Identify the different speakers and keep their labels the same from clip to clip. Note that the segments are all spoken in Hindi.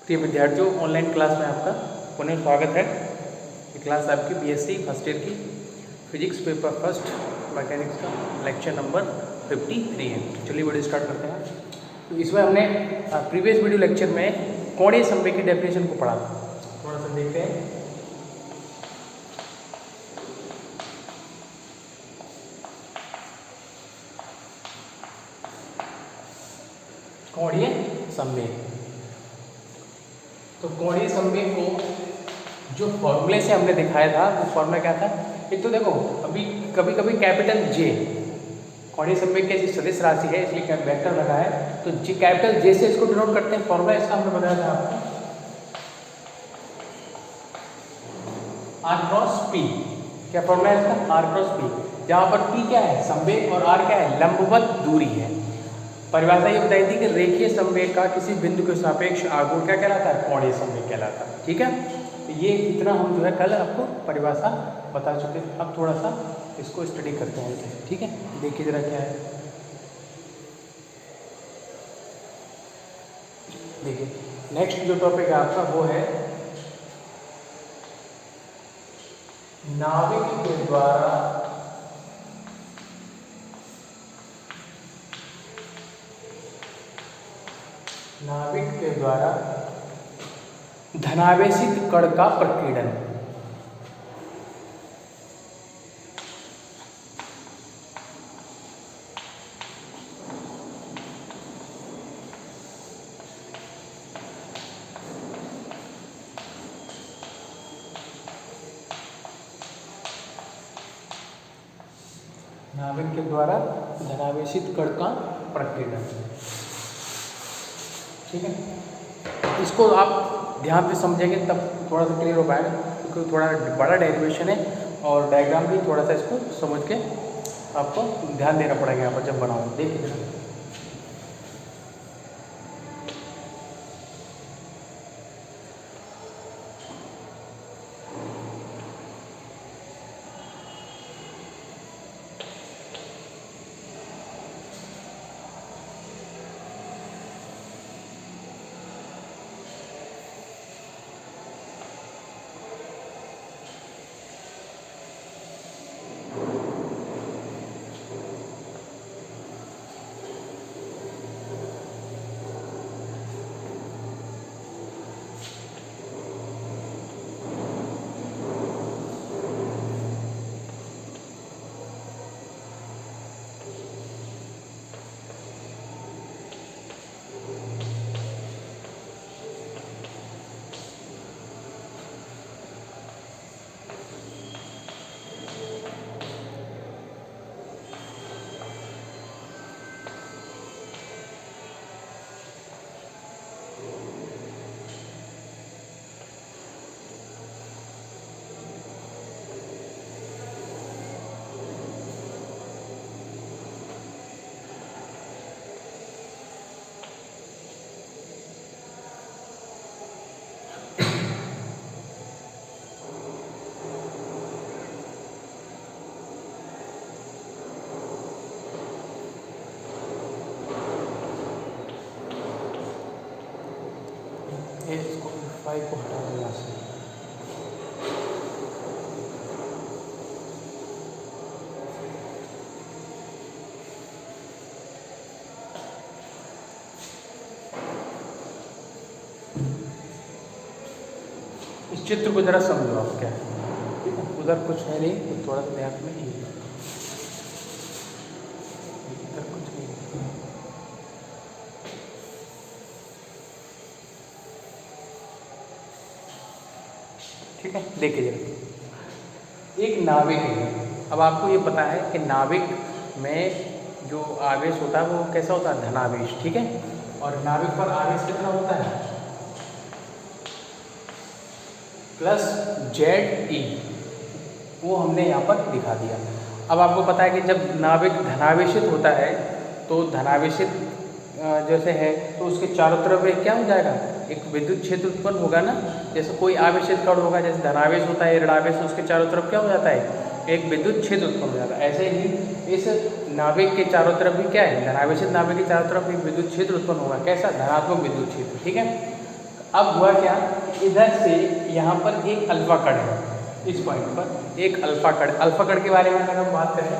Speaker 1: प्रिय विद्यार्थियों, ऑनलाइन क्लास में आपका पुनः स्वागत है। ये क्लास आपकी बीएससी फर्स्ट ईयर की फिजिक्स पेपर फर्स्ट मैकेनिक्स का लेक्चर नंबर 53 है। चलिए वीडियो स्टार्ट करते हैं। तो इसमें हमने प्रीवियस वीडियो लेक्चर में कोणीय संवेग की डेफिनेशन को पढ़ा था। थोड़ा सा देखते हैं। कोणीय संवेग, तो कोणीय संवेग को जो फॉर्मूले से हमने दिखाया था वो फॉर्मूला क्या था। एक तो देखो, अभी कभी कभी कैपिटल जे कोणीय संवेग की सदिश राशि है, इसलिए वेक्टर लगा है, तो जी कैपिटल जे से इसको डिनोट करते हैं। फॉर्मूला इसका हमने बताया था आपको, आर क्रॉस पी। क्या फॉर्मूला है इसका? आर क्रॉस पी, जहाँ पर पी क्या है? संवेग, और आर क्या है? लंबवत दूरी है। परिभाषा ये बताई थी कि रेखीय संवेग का किसी बिंदु के सापेक्ष आघूर्ण क्या कहलाता है? कोणीय संवेग कहलाता है। ठीक है, तो ये इतना हम जो है कल आपको परिभाषा बता चुके थे। अब थोड़ा सा इसको स्टडी करते हैं। ठीक है, देखिए जरा क्या है। देखिए, नेक्स्ट जो टॉपिक है आपका वो है नाविक के द्वारा धनावेशित कण का प्रकीर्णन। नाविक के द्वारा धनावेशित कण का प्रकीर्णन। ठीक है, इसको आप ध्यान से समझेंगे तब थोड़ा सा क्लियर हो पाएगा, क्योंकि थोड़ा बड़ा डेरिवेशन है और डायग्राम भी थोड़ा सा इसको समझ के आपको ध्यान देना पड़ेगा यहाँ पर जब बनाओ। देखिए, इसको 5 को हटा दो यहाँ से। इस चित्र को जरा समझो आप क्या है। ठीक है, उधर कुछ है नहीं, तो थोड़ा सा ध्यान में इधर कुछ नहीं है। ठीक है, देखिए जरा, एक नाविक है। अब आपको ये पता है कि नाविक में जो आवेश होता है वो कैसा होता है? धनावेश। ठीक है, और नाविक पर आवेश कितना होता है? प्लस जेड ई, वो हमने यहाँ पर दिखा दिया। अब आपको पता है कि जब नाविक धनावेशित होता है तो धनावेशित जैसे है तो उसके चारों तरफ एक क्या हो जाएगा? एक विद्युत क्षेत्र उत्पन्न होगा ना। जैसे कोई आवेशित कण होगा, जैसे धनावेश होता है, ऋणावेश, उसके चारों तरफ क्या हो जाता है? एक विद्युत क्षेत्र उत्पन्न हो जाता है। ऐसे ही इस नाभिक के चारों तरफ भी क्या है? धनावेशित नाभिक के चारों तरफ एक विद्युत क्षेत्र उत्पन्न होगा। कैसा? धनात्मक विद्युत क्षेत्र। ठीक है, अब हुआ क्या, इधर से यहाँ पर एक अल्फा कण है, इस पॉइंट पर एक अल्फा कण। अल्फा कण के बारे में अगर हम बात करें,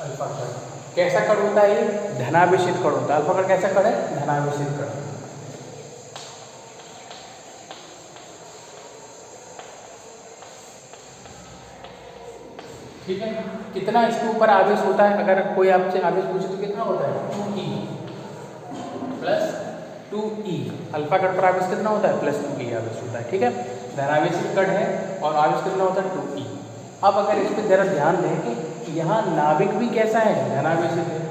Speaker 1: अल्फा कण कैसा कण होता है, ये धनावेशित कण होता है। अल्फा कण कैसा कण है, धनावेशित कण। ठीक है, कितना इसके ऊपर आवेश होता है, अगर कोई आपसे आवेश पूछे तो कितना होता है, 2e प्लस 2e। अल्फा कण पर आवेश कितना होता है, प्लस 2e आवेश होता है। ठीक है, धनावेशित कण है और आवेश कितना होता है, 2e। अब अगर इस पर जरा ध्यान दें कि यहाँ नाभिक भी कैसा है, धनावेशित है।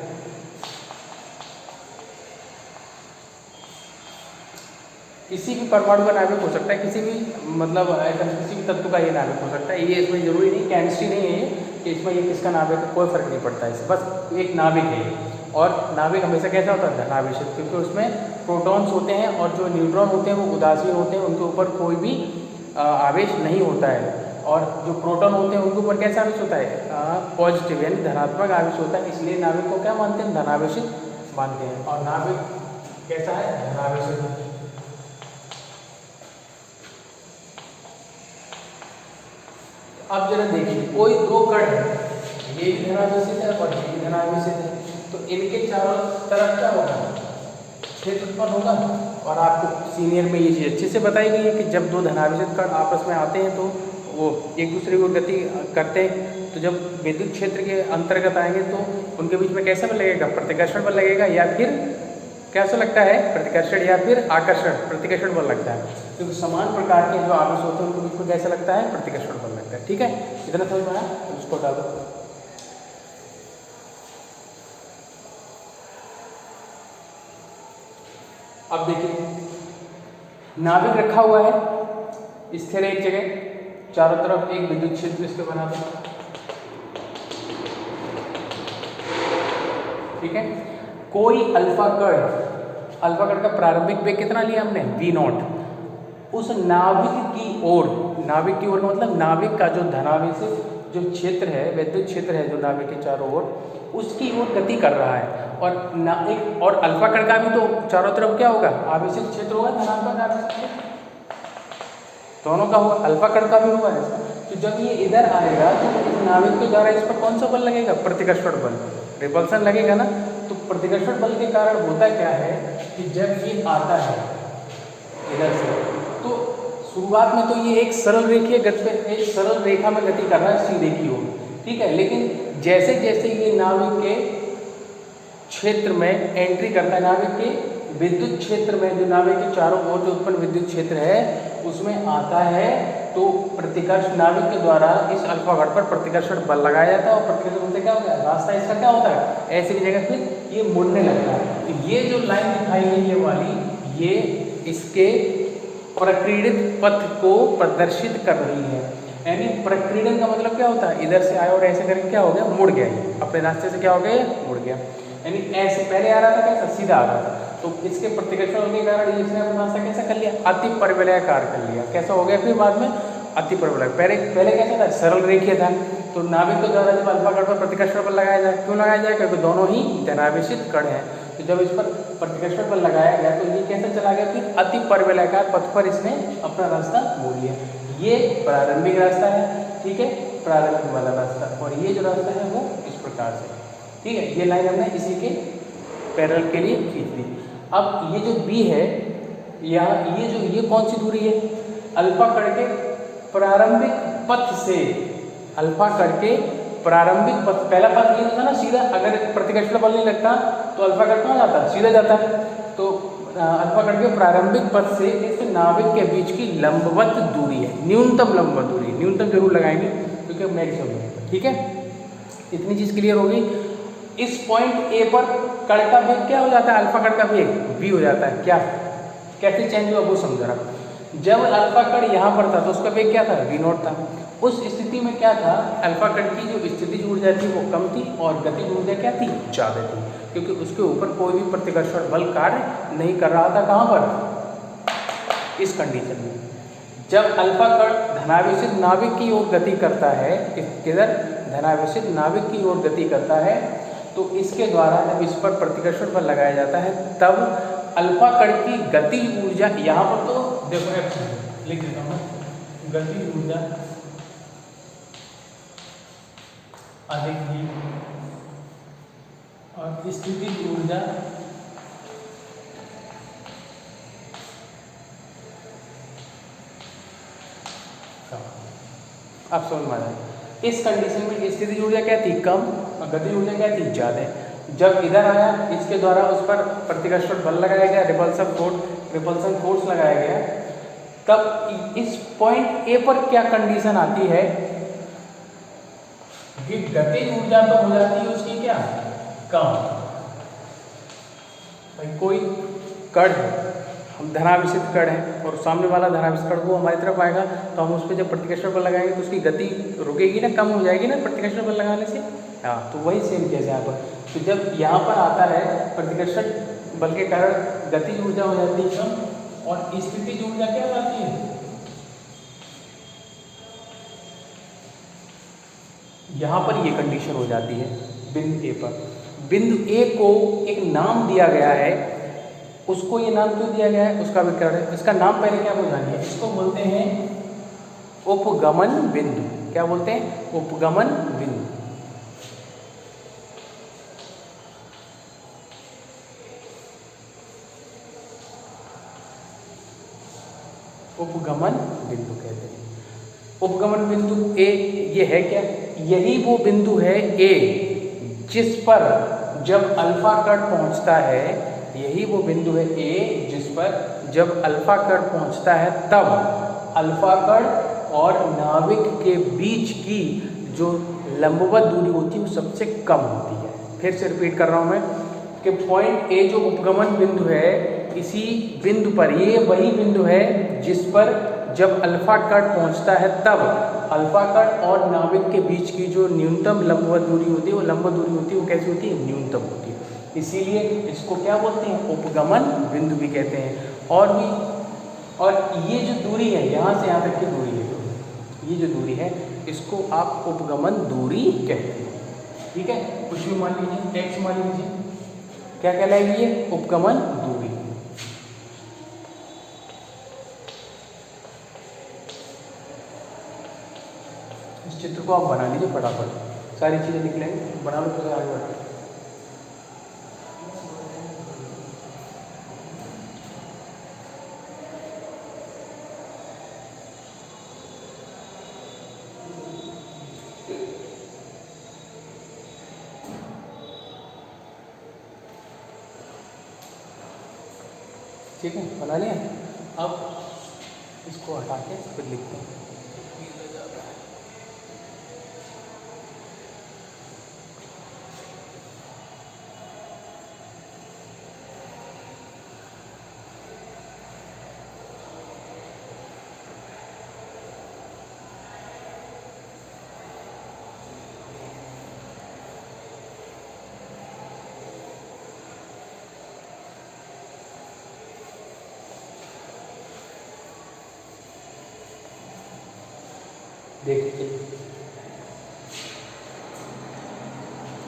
Speaker 1: किसी भी परमाणु का नाभिक हो सकता है, किसी भी मतलब किसी भी तत्व का ये नाभिक हो सकता है। ये इसमें जरूरी नहीं, केमिस्ट्री नहीं है ये कि इसमें ये किसका नाभिक है, कोई फर्क नहीं पड़ता है इससे, बस एक नाभिक है। और नाभिक हमेशा कैसा होता है, धनावेशित, क्योंकि उसमें प्रोटॉन्स होते हैं और जो न्यूट्रॉन होते हैं वो उदासीन होते हैं, उनके ऊपर कोई भी आवेश नहीं होता है। और जो प्रोटॉन होते हैं उनके ऊपर कैसा आवेश होता है, पॉजिटिव यानी धनात्मक आवेश होता है। इसलिए नाभिक को क्या मानते हैं, धनावेशित मानते हैं। और नाभिक कैसा है, धनावेशित। अब जरा देखिए, कोई दो कण है, ये भी धनावेशित है और ये भी धनावेशित है, तो इनके चारों तरफ क्या होगा, क्षेत्र उत्पन्न होगा। और आपको सीनियर में ये चीज़ अच्छे से बताई गई है कि जब दो धनावेशित कण आपस में आते हैं तो वो एक दूसरे को गति करते हैं, तो जब विद्युत क्षेत्र के अंतर्गत आएंगे तो उनके बीच में कैसा बल लगेगा, प्रतिकर्षण बल लगेगा, या फिर कैसा लगता है, प्रतिकर्षण या फिर आकर्षण, प्रतिकर्षण बल लगता है। क्योंकि समान प्रकार के जो आवेश होते हैं उनके बीच में कैसा लगता है, प्रतिकर्षण बल लगता है। ठीक है, इतना समझ में आया, उसको डालो। अब देखिए, नाभिक रखा हुआ है स्थिर एक जगह, चारों तरफ एक विद्युत क्षेत्र इसके बना दो। ठीक है, कोई अल्फा कण का प्रारंभिक वेग कितना लिया हमने, v0। उस नाभिक की ओर, नाभिक की ओर का मतलब नाभिक का जो धनावेशित जो क्षेत्र है, विद्युत क्षेत्र है जो नाभिक के चारों ओर, उसकी ओर गति कर रहा है। और एक और अल्फा कण का भी तो चारों तरफ क्या होगा, आवेशित क्षेत्र होगा, धनात्मक आवेशित क्षेत्र दोनों का होगा, अल्फा कण का भी होगा। तो जब ये इधर आएगा तो इस नाभिक के द्वारा इस पर कौन सा बल लगेगा, प्रतिकर्षण बल, रिपल्सन लगेगा ना। तो प्रतिकर्षण बल के कारण होता क्या है कि जब ये आता है इधर से, तो शुरुआत में तो ये एक सरल रेखीय गति, एक सरल रेखा में गति कर रहा है सीधे की ओर। ठीक है, लेकिन जैसे जैसे ये नाभिक के क्षेत्र में एंट्री करता है, नाभिक के विद्युत क्षेत्र में, जो नाभिक के चारों ओर जो उत्पन्न विद्युत क्षेत्र है उसमें आता है, तो प्रतिकर्ष नाभिक के द्वारा इस अल्फा कण पर प्रतिकर्षण बल लगाया जाता है। और प्रतिकर्षण से क्या होता है, रास्ता इसका क्या होता है, ऐसी जगह फिर ये मुड़ने लगता है। तो ये जो लाइन दिखाई गई ये वाली, ये इसके प्रक्रीडित पथ को प्रदर्शित कर रही है। यानी प्रक्रीडन का मतलब क्या होता है, इधर से आया और ऐसे करके क्या हो गया, मुड़ गया, अपने रास्ते से क्या हो गया, मुड़ गया। यानी ऐसे पहले आ रहा था कैसा, सीधा आ रहा था, तो इसके प्रतिकर्षण के कारण इसने अपना रास्ता कैसा कर लिया, अति परवलयाकार कर लिया। कैसा हो गया फिर बाद में, अति परवलय। पहले कैसा था, सरल रेखीय था। तो नाभिक के द्वारा जब अल्फा कण पर प्रतिकर्षण बल लगाया जाए, क्यों लगाया जाए, क्योंकि दोनों ही धनावेशित कण हैं। तो जब इस पर प्रतिकर्षण बल लगाया गया तो ये कैसे चला गया, फिर अति परवलयाकार पथ पर इसने अपना रास्ता मोड़ लिया। ये प्रारंभिक रास्ता है, ठीक है, प्रारंभिक वाला रास्ता, और ये जो रास्ता है वो इस प्रकार से। ठीक है, ये लाइन हमने इसी के पैरेलल के लिए खींच दी। अब ये जो बी है, यहाँ ये कौन सी दूरी है, अल्फा कण के प्रारंभिक पथ से, अल्फा कण के प्रारंभिक पथ, पहला पथ ये था ना सीधा, अगर प्रतिकर्षण बल नहीं लगता तो अल्फा कण कहाँ जाता है, सीधा जाता है। तो अल्फा कण के प्रारंभिक पथ से इस नाभिक के बीच की लंबवत दूरी है, न्यूनतम लंबवत दूरी, न्यूनतम जरूर लगाएंगे क्योंकि मैक्सिमम है। ठीक है, इतनी चीज क्लियर होगी। इस पॉइंट ए पर कण का वेग क्या हो जाता है, अल्फा कण का वेग v हो जाता है। क्या, कैसे चेंज हुआ वो समझ रहा। जब अल्फा कण यहाँ पर था तो उसका वेग क्या था, v0 था। उस स्थिति में क्या था, अल्फा कण की जो स्थितिज ऊर्जा थी वो कम थी और गतिज ऊर्जा क्या थी, ज़्यादा थी, क्योंकि उसके ऊपर कोई भी प्रतिकर्षण बल कार्य नहीं कर रहा था। कहाँ पर, इस कंडीशन में जब अल्फा कण धनावेशित नाभिक की ओर गति करता है, किधर, धनावेशित नाभिक की ओर गति करता है, तो इसके द्वारा जब इस पर प्रतिकर्षण बल लगाया जाता है तब अल्फा कण की गति ऊर्जा, यहाँ पर तो देखो F लिख देता हूँ, गति ऊर्जा अधिक ही और स्थितिज ऊर्जा कम। आप समझ में आ जाए, इस कंडीशन में स्थितिज ऊर्जा क्या थी, कम, और गति ऊर्जा क्या थी, ज़्यादा। जब इधर आया, इसके द्वारा उस पर प्रतिकर्षण बल लगाया गया, रिपल्सन फोर्स लगाया गया, तब इस पॉइंट ए पर क्या कंडीशन आती है कि गतिज ऊर्जा तो हो जाती है उसकी क्या, कम। भाई कोई कण है, हम धनावेशित कण है और सामने वाला धनावेशित कण वो हमारी तरफ आएगा, तो हम उस पर जब प्रतिकर्षण बल लगाएंगे तो उसकी गति रुकेगी ना, कम हो जाएगी ना प्रतिकर्षण बल लगाने से। हाँ, तो वही सेम केस है यहाँ पर। तो जब यहाँ पर आता है प्रतिकर्षण बल के कारण गतिज ऊर्जा हो जाती है कम और स्थितिज ऊर्जा क्या हो जाती है, यहाँ पर ये कंडीशन हो जाती है बिंदु ए पर। बिंदु ए को एक नाम दिया गया है, उसको ये नाम क्यों दिया गया है उसका भी कारण है। इसका नाम पहले क्या हो जानिए, इसको बोलते हैं उपगमन बिंदु। क्या बोलते हैं, उपगमन बिंदु। उपगमन बिंदु कहते हैं। उपगमन बिंदु ए ये है क्या, यही वो बिंदु है ए जिस पर जब अल्फा कण पहुंचता है, यही वो बिंदु है ए जिस पर जब अल्फा कण पहुंचता है तब अल्फा कण और नाविक के बीच की जो लंबवत दूरी होती है वो सबसे कम होती है। फिर से रिपीट कर रहा हूं मैं कि पॉइंट ए जो उपगमन बिंदु है, इसी बिंदु पर, ये वही बिंदु है जिस पर जब अल्फा कण पहुंचता है तब अल्फा कण और नाविक के बीच की जो न्यूनतम लंबवत दूरी होती है, वो लंबवत दूरी होती है वो कैसी होती है, न्यूनतम होती है। इसीलिए इसको क्या बोलते हैं, उपगमन बिंदु भी कहते हैं। और ये जो दूरी है, यहाँ से यहाँ तक की दूरी है, ये जो दूरी है इसको आप उपगमन दूरी कहते हैं। ठीक है, कुछ भी मान लीजिए, एक्स मान लीजिए, क्या कहलाएगी ये, उपगमन दूरी। इस चित्र को आप बना लीजिए फटाफट, सारी चीजें लिख लेंगे, बना लो तो आगे बढ़ो। ठीक है, बना लिया। अब इसको हटा के फिर लिखते हैं। देखिए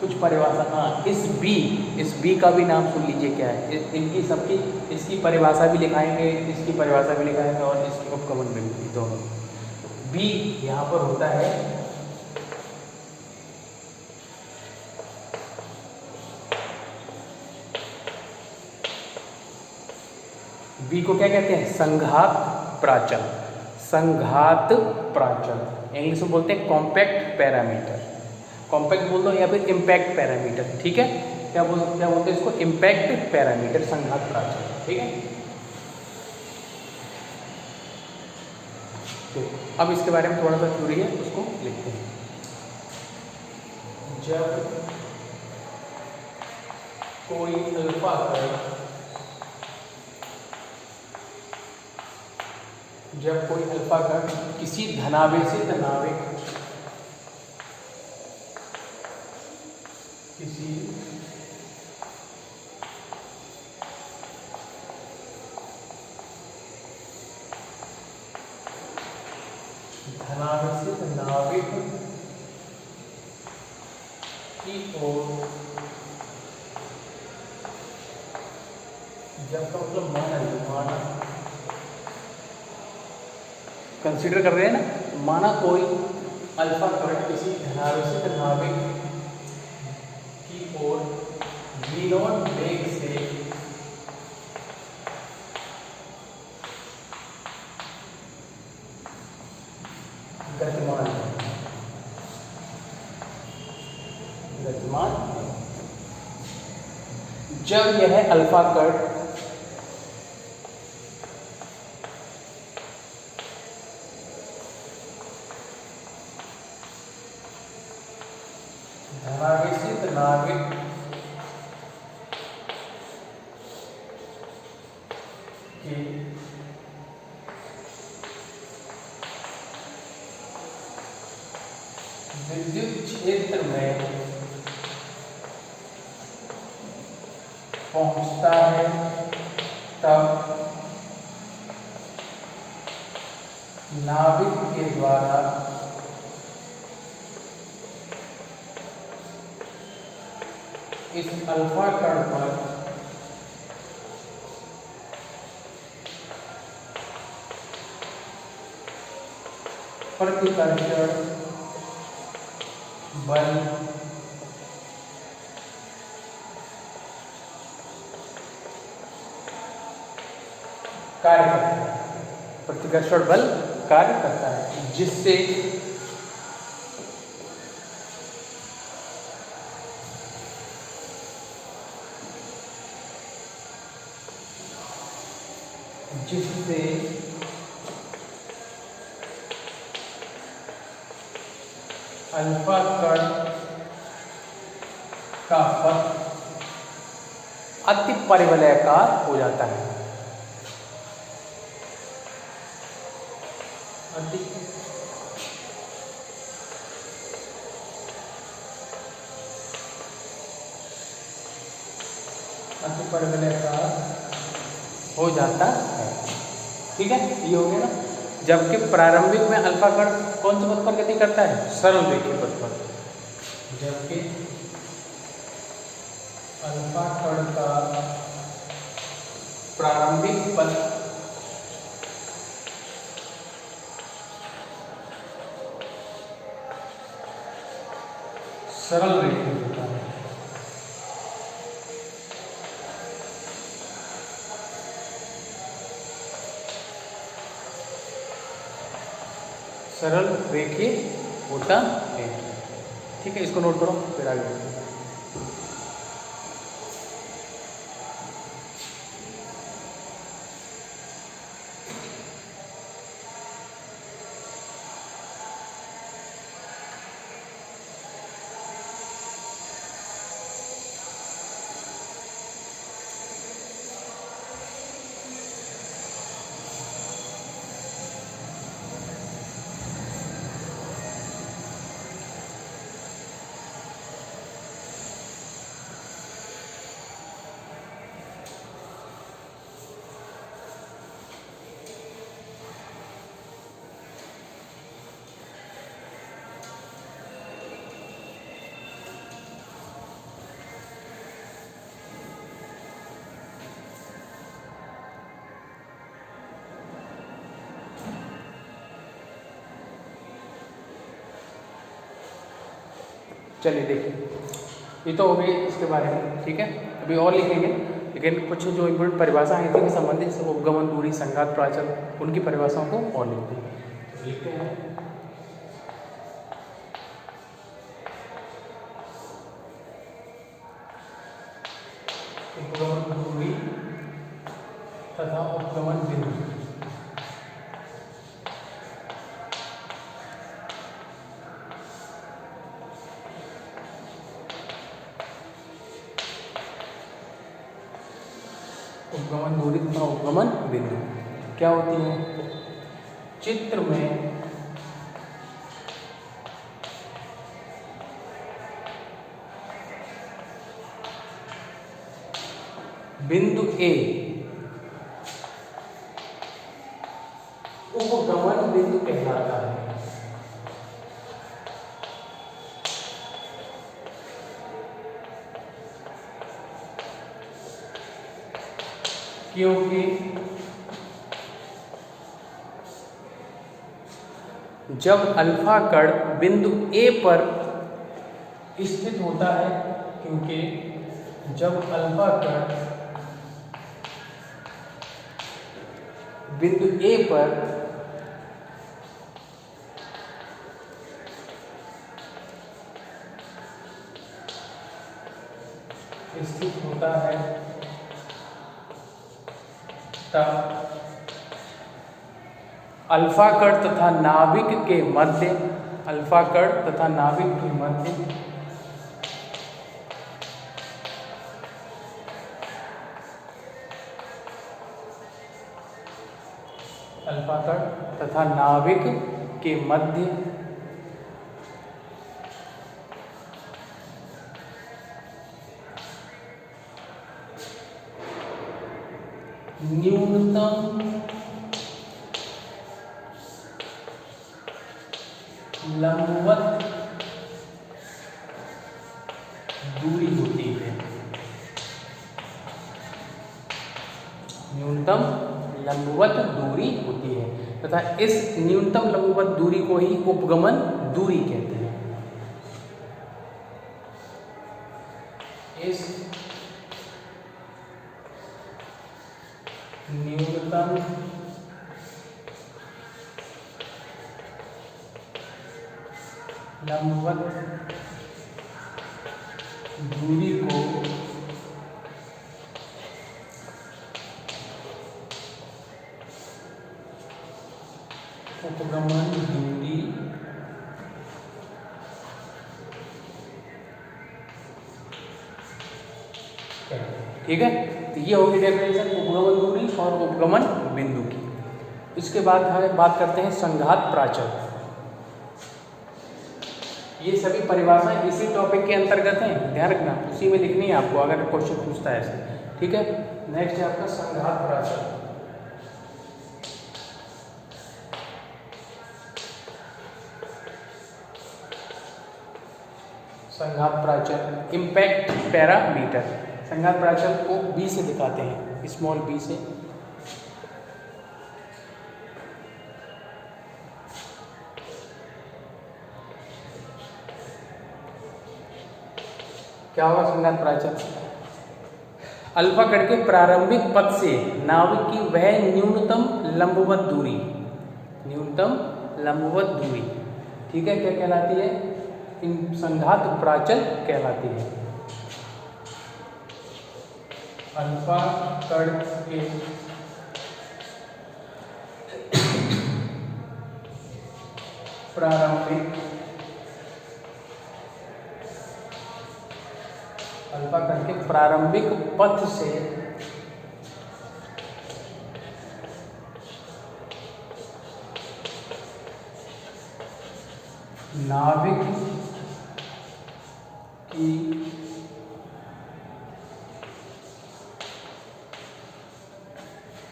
Speaker 1: कुछ परिभाषा, हाँ, इस बी का भी नाम सुन लीजिए क्या है, इनकी सबकी इसकी परिभाषा भी लिखाएंगे, इसकी परिभाषा भी लिखाएंगे और इसकी उपगमन बिंदु भी, दोनों। बी यहाँ पर होता है बी को क्या कहते हैं, संघात प्राचल। संघात प्राचल इंग्लिश में बोलते हैं कॉम्पैक्ट पैरामीटर, कॉम्पैक्ट बोल दो या फिर इम्पैक्ट पैरामीटर। ठीक है, क्या बोलते हैं इसको, इम्पैक्ट पैरामीटर, संघात प्राचल। ठीक है, तो अब इसके बारे में थोड़ा सा थ्योरी है, उसको लिखते हैं। जब कोई अल्फा कण, जब कोई अल्फा कण किसी धनावेशित नाविक, किसी धनावेशित नाविक की ओर जब का मतलब माना, माना कंसीडर कर रहे हैं ना, माना कोई अल्फा कण किसी धनावेशित नाभिक की ओर v0 वेग से गतिमान गतिमान जब यह अल्फा कण धनावेशित नाभिक के विद्युत क्षेत्र में पहुंचता है, तब नाभिक के द्वारा इस अल्फा कण पर प्रतिकर्षण बल कार्य करता है, प्रतिकर्षण बल कार्य करता है, जिससे अल्फा कण का पथ अति परिवलयाकार हो जाता है। अति परिवलयाकार हो जाता है। ठीक है, ये हो गया ना। जबकि प्रारंभिक में अल्फा कण कौन से पथ पर गति करता है? सरल रेखीय पथ पर। जबकि अल्फा कण का प्रारंभिक पथ सरल रेखीय होता है। सरल रेखीय होता है। ठीक है, इसको नोट करो, फिर आगे बढ़ते हैं। चलिए देखिए, ये तो हो गई इसके बारे में। ठीक है, अभी और लिखेंगे, लेकिन कुछ जो इम्पोर्टेंट परिभाषा है इनसे संबंधित उपगमन दूरी, संघात, प्राचल, उनकी परिभाषाओं को और लिखते हैं। लिखते हैं उपगमन दूरी तथा उपगमन बिंदु। उपगमन दूरी तथा उपगमन बिंदु क्या होती है? चित्र में बिंदु ए उपगमन बिंदु कहलाता है। क्योंकि जब अल्फा कण बिंदु ए पर स्थित होता है, क्योंकि जब अल्फा कण बिंदु ए पर स्थित होता है तब अल्फा कण तथा नाभिक के मध्य, अल्फा कण तथा नाभिक के मध्य अल्फा कण तथा नाभिक के मध्य न्यूनतम लंबवत दूरी होती है। न्यूनतम लंबवत दूरी होती है तथा इस न्यूनतम लंबवत दूरी को ही उपगमन दूरी कहते हैं। इस न्यूनतम लंबवत दूरी को उपगमन दूरी ठीक है। तो ये होगी डेफिनेशन उपगमन दूरी और उपगमन बिंदु की। इसके बाद हम बात करते हैं संघात प्राचल। ये सभी परिभाषाएं इसी टॉपिक के अंतर्गत हैं, ध्यान रखना, उसी में लिखनी है आपको अगर क्वेश्चन पूछता है ऐसे, ठीक है। नेक्स्ट है आपका संघात प्राचल। संघात प्राचल इम्पैक्ट पैरामीटर। संघात प्राचल को बी से दिखाते हैं, स्मॉल बी से। क्या होगा संघात प्राचल? अल्फा कण के प्रारंभिक पथ से नाभिक की वह न्यूनतम लंबवत दूरी, न्यूनतम लंबवत दूरी, ठीक है, क्या कहलाती है? संघात प्राचल कहलाती है। अल्फा कण के प्रारंभिक अल्फा कण के प्रारंभिक पथ से नाभिक की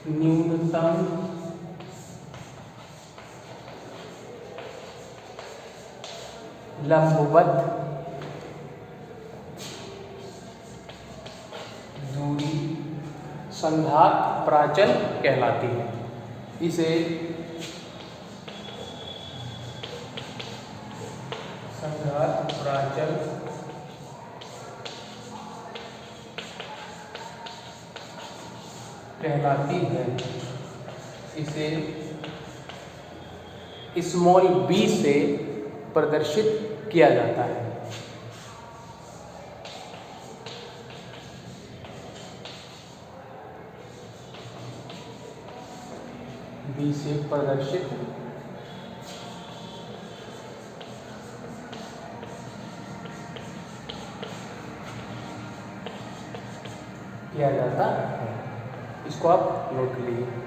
Speaker 1: न्यूनतम लंबवत दूरी संघात प्राचल कहलाती है। इसे संघात प्राचल कहलाती है। इसे स्मॉल बी से प्रदर्शित किया जाता है। बी से प्रदर्शित किया जाता है। इसको आप नोट लीजिए।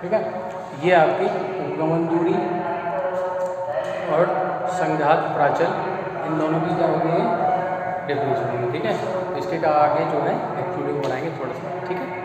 Speaker 1: ठीक है, ये आपकी उपगमन दूरी और संघात प्राचल, इन दोनों की क्या हो गई है, डेफिनेशन होगी। ठीक है, इसके आगे जो है एक्सक्लूडिंग बनाएंगे थोड़ा सा। ठीक है।